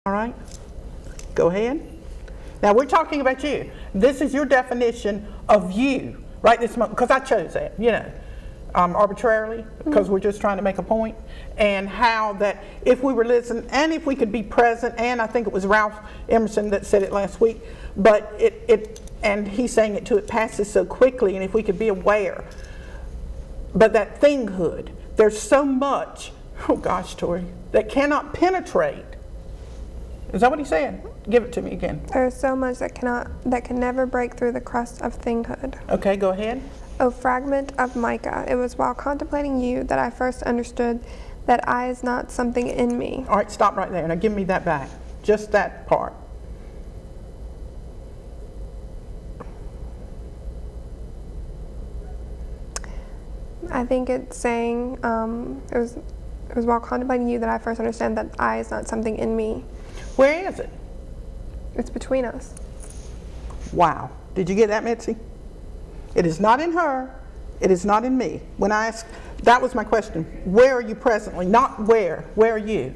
All right, go ahead. Now we're talking about you. This is your definition of you, right this moment, because I chose that, arbitrarily, because we're just trying to make a point, and how that if we were listening, and if we could be present, and I think it was Ralph Emerson that said it last week, but and he's saying it too, it passes so quickly, and if we could be aware. But that thinghood, there's so much, oh gosh, Tori, that cannot penetrate. Is that what he said? Give it to me again. There is so much that can never break through the crust of thinghood. Okay, go ahead. O fragment of mica, it was while contemplating you that I first understood that I is not something in me. All right, stop right there. Now give me that back. Just that part. I think it's saying, it was while contemplating you that I first understand that I is not something in me. Where is it? It's between us. Wow. Did you get that, Mitzi? It is not in her. It is not in me. When I asked, that was my question. Where are you presently? Not where. Where are you?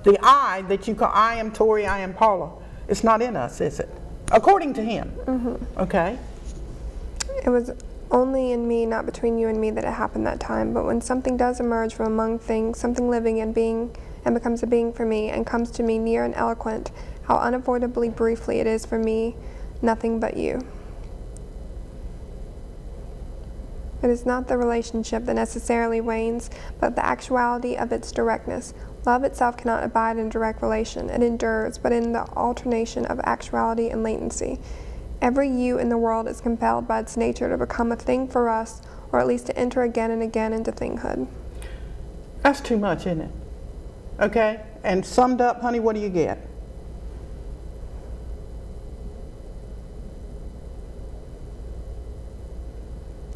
The I that you call, I am Tori, I am Paula. It's not in us, is it? According to him. Mm-hmm. Okay. It was only in me, not between you and me, that it happened that time. But when something does emerge from among things, something living and being, and becomes a being for me, and comes to me near and eloquent, how unavoidably briefly it is for me, nothing but you. It is not the relationship that necessarily wanes, but the actuality of its directness. Love itself cannot abide in direct relation. It endures, but in the alternation of actuality and latency. Every you in the world is compelled by its nature to become a thing for us, or at least to enter again and again into thinghood. That's too much, isn't it? Okay? And summed up, honey, what do you get?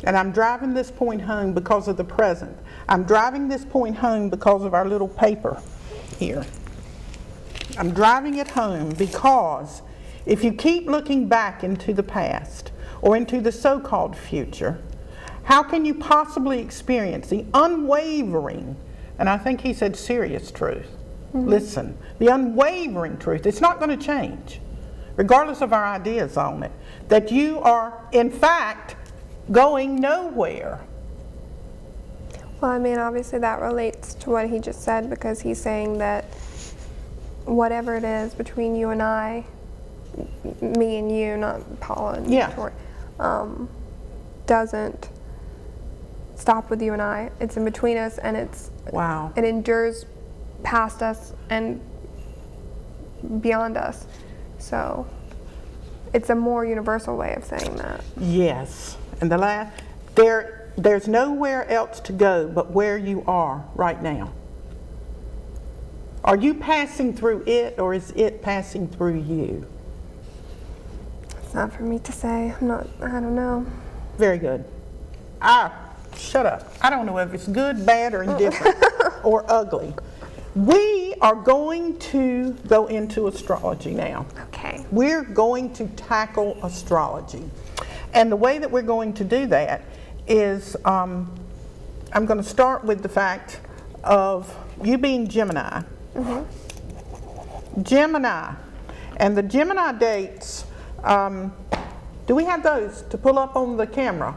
And I'm driving this point home because of the present. I'm driving this point home because of our little paper here. I'm driving it home because if you keep looking back into the past or into the so-called future, how can you possibly experience the unwavering, and I think he said serious truth. Mm-hmm. Listen, the unwavering truth, it's not going to change, regardless of our ideas on it, that you are, in fact, going nowhere. Well, I mean, obviously that relates to what he just said, because he's saying that whatever it is between you and I, me and you, not Paula and Tori, doesn't stop with you and I. It's in between us, and it endures past us and beyond us. So it's a more universal way of saying that. Yes. And the last, there's nowhere else to go but where you are right now. Are you passing through it, or is it passing through you? It's not for me to say. I don't know. Very good. Shut up. I don't know if it's good, bad, or indifferent, or ugly. We are going to go into astrology now. Okay. We're going to tackle astrology. And the way that we're going to do that is, I'm going to start with the fact of you being Gemini. Mm-hmm. Gemini. And the Gemini dates, do we have those to pull up on the camera?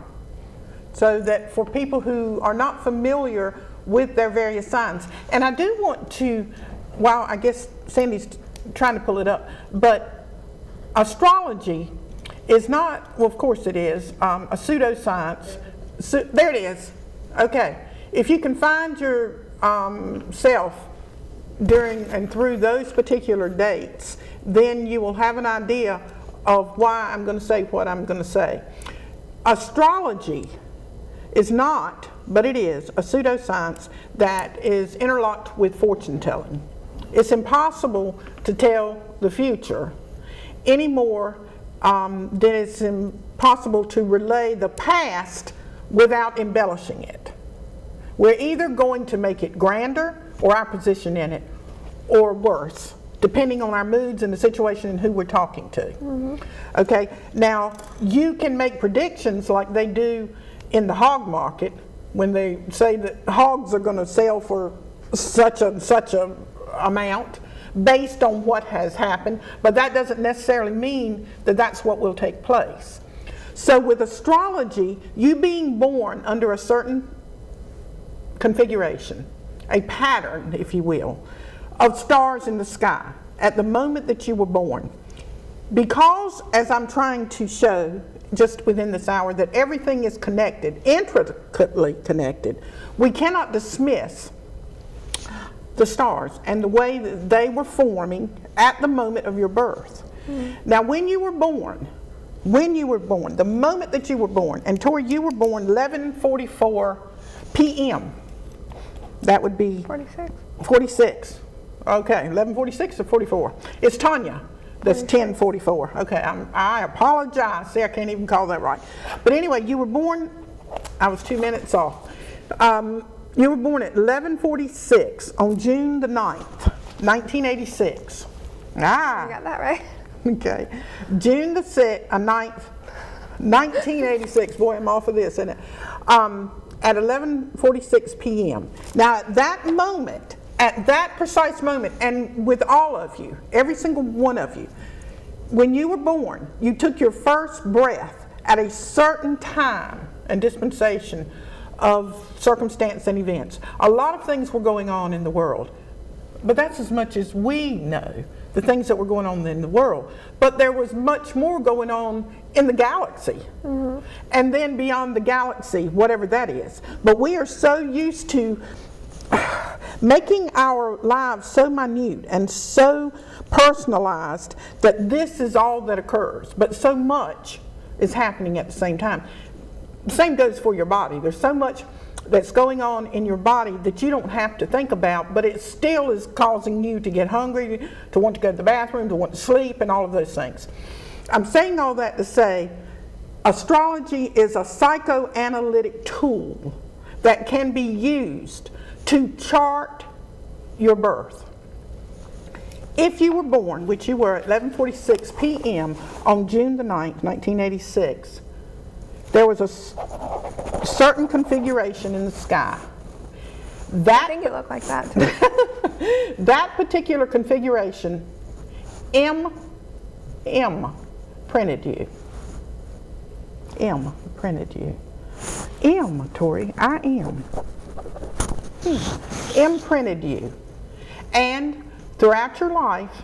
So that for people who are not familiar with their various signs. And I do want to, while I guess Sandy's trying to pull it up, but astrology is not, well, of course it is, a pseudoscience. There it is. Okay. If you can find your self during and through those particular dates, then you will have an idea of why I'm going to say what I'm going to say. Astrology is not, but it is, a pseudoscience that is interlocked with fortune telling. It's impossible to tell the future any more than it's impossible to relay the past without embellishing it. We're either going to make it grander, or our position in it, or worse, depending on our moods and the situation and who we're talking to. Mm-hmm. Okay, now you can make predictions like they do in the hog market when they say that hogs are going to sell for such a amount, based on what has happened, but that doesn't necessarily mean that that's what will take place. So with astrology, you being born under a certain configuration, a pattern, if you will, of stars in the sky at the moment that you were born. Because, as I'm trying to show just within this hour, that everything is connected, intricately connected, we cannot dismiss the stars and the way that they were forming at the moment of your birth. Now, when you were born, the moment that you were born, and Tori, you were born 11:44 p.m. That would be 46. Okay, 11:46 or 44. It's Tanya. That's 10:44. Okay, I apologize. See, I can't even call that right. But anyway, you were born. I was 2 minutes off. You were born at 11:46 on June the 9th, 1986. You got that right. Okay, June the 9th, 1986. Boy, I'm off of this, isn't it? At 11:46 p.m. Now, at that moment, at that precise moment, and with all of you, every single one of you, when you were born, you took your first breath at a certain time and dispensation of circumstance and events. A lot of things were going on in the world, but that's as much as we know, the things that were going on in the world. But there was much more going on in the galaxy, and then beyond the galaxy, whatever that is. But we are so used to making our lives so minute and so personalized that this is all that occurs, but so much is happening at the same time. The same goes for your body. There's so much that's going on in your body that you don't have to think about, but it still is causing you to get hungry, to want to go to the bathroom, to want to sleep, and all of those things. I'm saying all that to say astrology is a psychoanalytic tool that can be used to chart your birth. If you were born, which you were at 11:46 p.m. on June the 9th, 1986, there was a certain configuration in the sky. I think it looked like that too. That particular configuration, M printed you. M printed you. M, Tori, I am. Imprinted you. And throughout your life,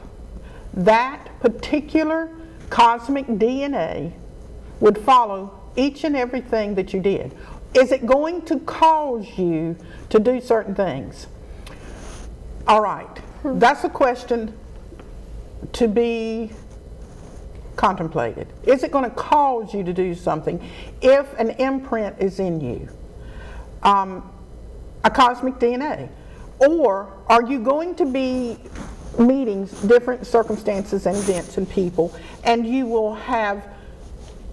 that particular cosmic DNA would follow each and everything that you did. Is it going to cause you to do certain things? All right, that's a question to be contemplated. Is it going to cause you to do something if an imprint is in you? A cosmic DNA? Or are you going to be meeting different circumstances and events and people, and you will have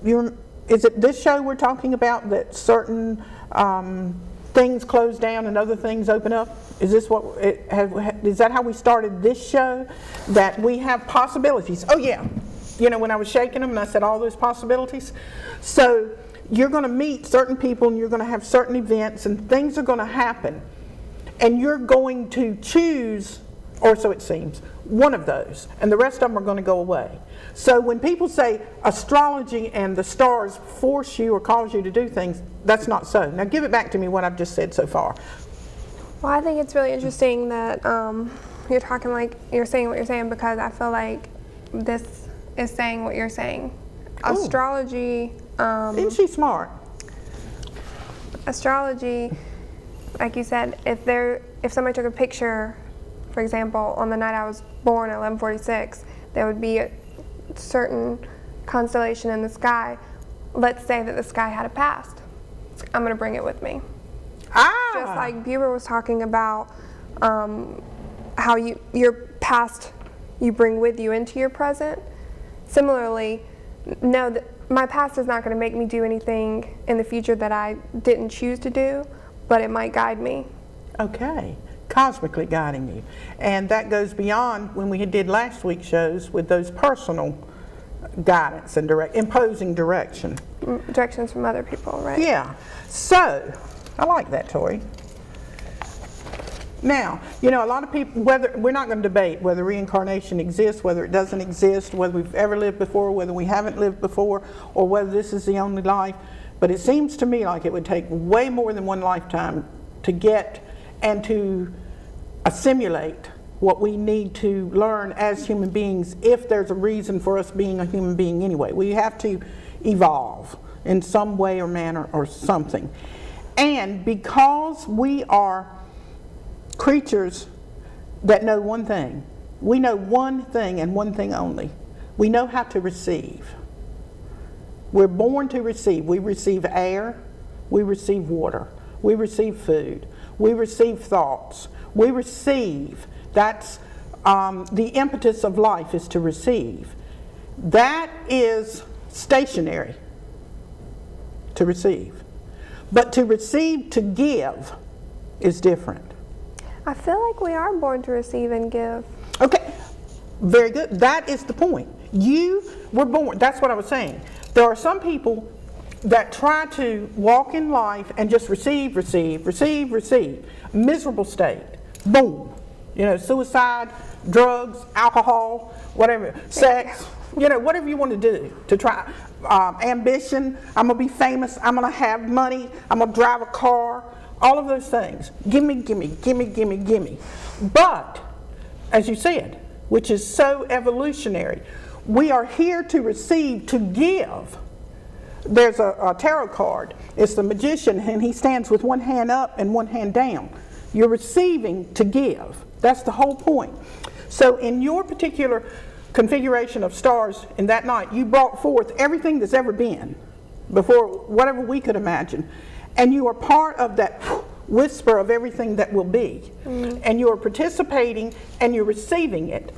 your, is it this show we're talking about that certain things close down and other things open up? Is this what is that how we started this show? That we have possibilities. Oh yeah, you know, when I was shaking them and I said all those possibilities. So you're going to meet certain people and you're going to have certain events and things are going to happen, and you're going to choose, or so it seems, one of those, and the rest of them are going to go away. So when people say astrology and the stars force you or cause you to do things, that's not so. Now give it back to me what I've just said so far. Well, I think it's really interesting that you're talking like you're saying what you're saying, because I feel like this is saying what you're saying. Ooh. Astrology. Isn't she smart? Astrology, like you said, if somebody took a picture, for example, on the night I was born at 11:46, there would be a certain constellation in the sky. Let's say that the sky had a past. I'm going to bring it with me. Just like Buber was talking about how your past you bring with you into your present. Similarly, know that my past is not going to make me do anything in the future that I didn't choose to do, but it might guide me. Okay, cosmically guiding you. And that goes beyond when we did last week's shows with those personal guidance and imposing direction. Directions from other people, right? Yeah. So, I like that, Tori. Now, you know, a lot of people, whether we're not going to debate whether reincarnation exists, whether it doesn't exist, whether we've ever lived before, whether we haven't lived before, or whether this is the only life. But it seems to me like it would take way more than one lifetime to get and to assimilate what we need to learn as human beings, if there's a reason for us being a human being anyway. We have to evolve in some way or manner or something. And because we are creatures that know one thing, we know one thing and one thing only. We know how to receive. We're born to receive. We receive air, we receive water, we receive food, we receive thoughts, we receive. That's the impetus of life, is to receive. That is stationary, to receive. But to receive, to give, is different. I feel like we are born to receive and give. Okay, very good. That is the point. You were born, that's what I was saying. There are some people that try to walk in life and just receive. Miserable state. Boom. You know, suicide, drugs, alcohol, whatever, sex, you know, whatever you want to do to try. Ambition, I'm going to be famous, I'm going to have money, I'm going to drive a car, all of those things. Gimme. But, as you said, which is so evolutionary, we are here to receive, to give. There's a tarot card. It's the magician, and he stands with one hand up and one hand down. You're receiving to give. That's the whole point. So in your particular configuration of stars in that night, you brought forth everything that's ever been before, whatever we could imagine. And you are part of that whisper of everything that will be. Mm-hmm. And you're participating and you're receiving it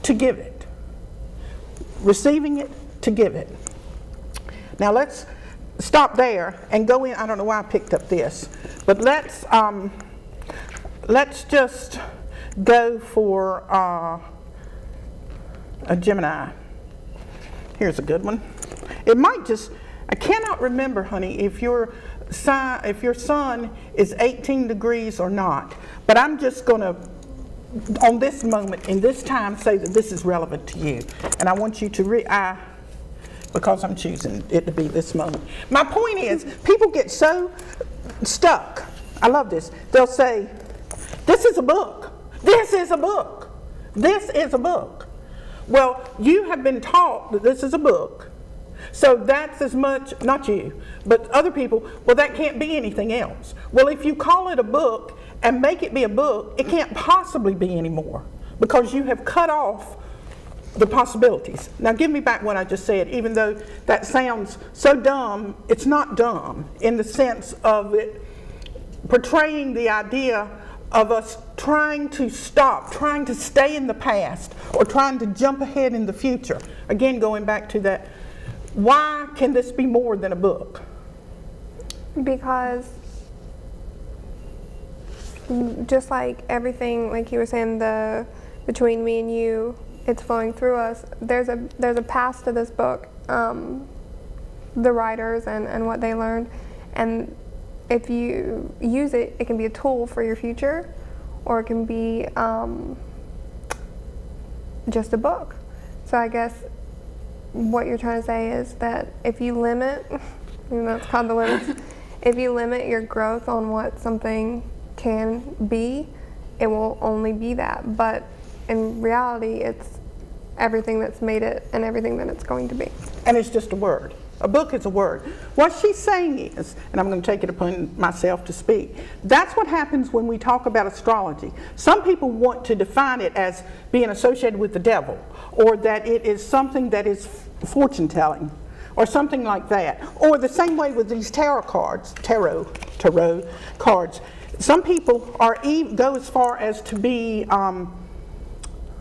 to give it. Receiving it to give it. Now let's stop there and go in. I don't know why I picked up this, but let's just go for a Gemini. Here's a good one. It might just, I cannot remember, honey, if your sun is 18 degrees or not, but I'm just going to, on this moment, in this time, say that this is relevant to you. And I want you to because I'm choosing it to be this moment. My point is, people get so stuck. I love this. They'll say, this is a book. This is a book. This is a book. Well, you have been taught that this is a book. So that's as much, not you, but other people, well, that can't be anything else. Well, if you call it a book and make it be a book, it can't possibly be anymore, because you have cut off the possibilities. Now give me back what I just said, even though that sounds so dumb. It's not dumb in the sense of it portraying the idea of us trying to stop, trying to stay in the past, or trying to jump ahead in the future. Again, going back to that, why can this be more than a book? Because just like everything, like you were saying, between me and you, it's flowing through us. There's a past to this book, the writers and what they learned, and if you use it, it can be a tool for your future, or it can be just a book. So I guess what you're trying to say is that if you limit, and that's called the limits, if you limit your growth on what something can be, it will only be that. But in reality, it's everything that's made it and everything that it's going to be. And it's just a word. A book is a word. What she's saying is, and I'm going to take it upon myself to speak, that's what happens when we talk about astrology. Some people want to define it as being associated with the devil, or that it is something that is fortune telling, or something like that. Or the same way with these tarot cards, tarot cards. Some people go as far as to be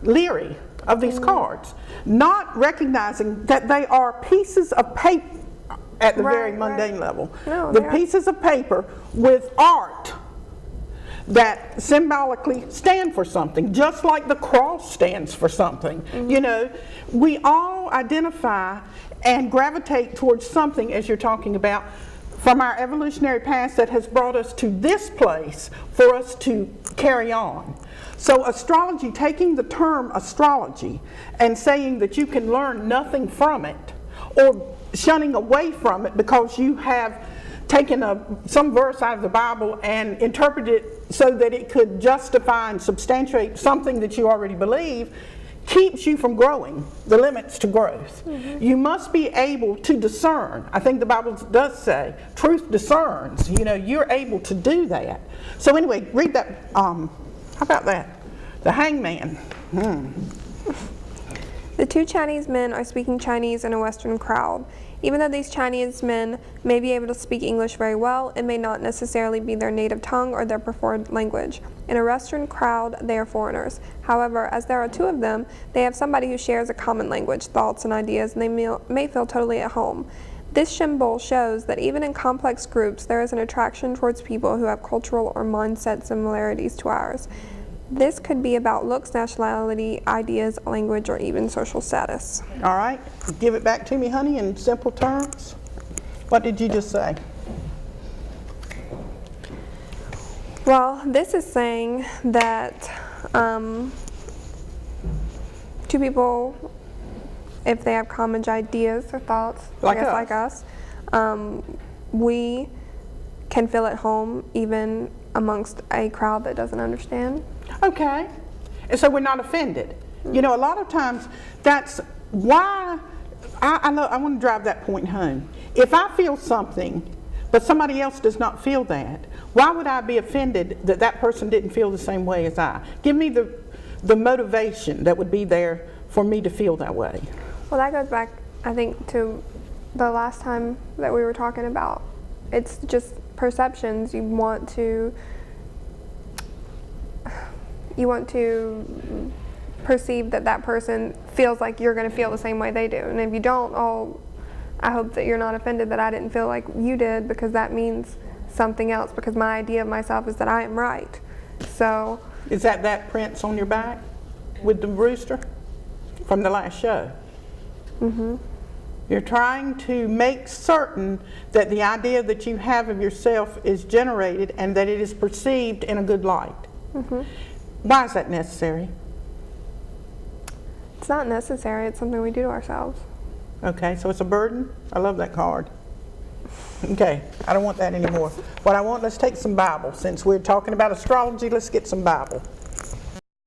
leery of these cards, not recognizing that they are pieces of paper at the very mundane level. No, the pieces of paper with art that symbolically stand for something, just like the cross stands for something. Mm-hmm. You know, we all identify and gravitate towards something, as you're talking about, from our evolutionary past that has brought us to this place for us to carry on. So astrology, taking the term astrology and saying that you can learn nothing from it, or shunning away from it because you have taken some verse out of the Bible and interpreted it so that it could justify and substantiate something that you already believe, keeps you from growing, the limits to growth. You must be able to discern. I think the Bible does say, truth discerns. You know, you're able to do that. So anyway, read that, how about that? The hangman. The two Chinese men are speaking Chinese in a Western crowd. Even though these Chinese men may be able to speak English very well, it may not necessarily be their native tongue or their preferred language. In a Western crowd, they are foreigners. However, as there are two of them, they have somebody who shares a common language, thoughts, and ideas, and they may feel totally at home. This symbol shows that even in complex groups, there is an attraction towards people who have cultural or mindset similarities to ours. This could be about looks, nationality, ideas, language, or even social status. All right, give it back to me, honey, in simple terms. What did you just say? Well, this is saying that two people, if they have common ideas or thoughts, like us, we can feel at home even amongst a crowd that doesn't understand. Okay, and so we're not offended. You know, a lot of times that's why I want to drive that point home. If I feel something, but somebody else does not feel that, why would I be offended that that person didn't feel the same way as I? Give me the motivation that would be there for me to feel that way. Well, that goes back, I think, to the last time that we were talking about. It's just perceptions. You want to perceive that that person feels like you're going to feel the same way they do. And if you don't, oh, I hope that you're not offended that I didn't feel like you did, because that means something else, because my idea of myself is that I am right. So is that prince on your back with the rooster from the last show? Mm-hmm. You're trying to make certain that the idea that you have of yourself is generated and that it is perceived in a good light. Mm-hmm. Why is that necessary? It's not necessary. It's something we do to ourselves. Okay, so it's a burden? I love that card. Okay, I don't want that anymore. What I want, let's take some Bible. Since we're talking about astrology, let's get some Bible.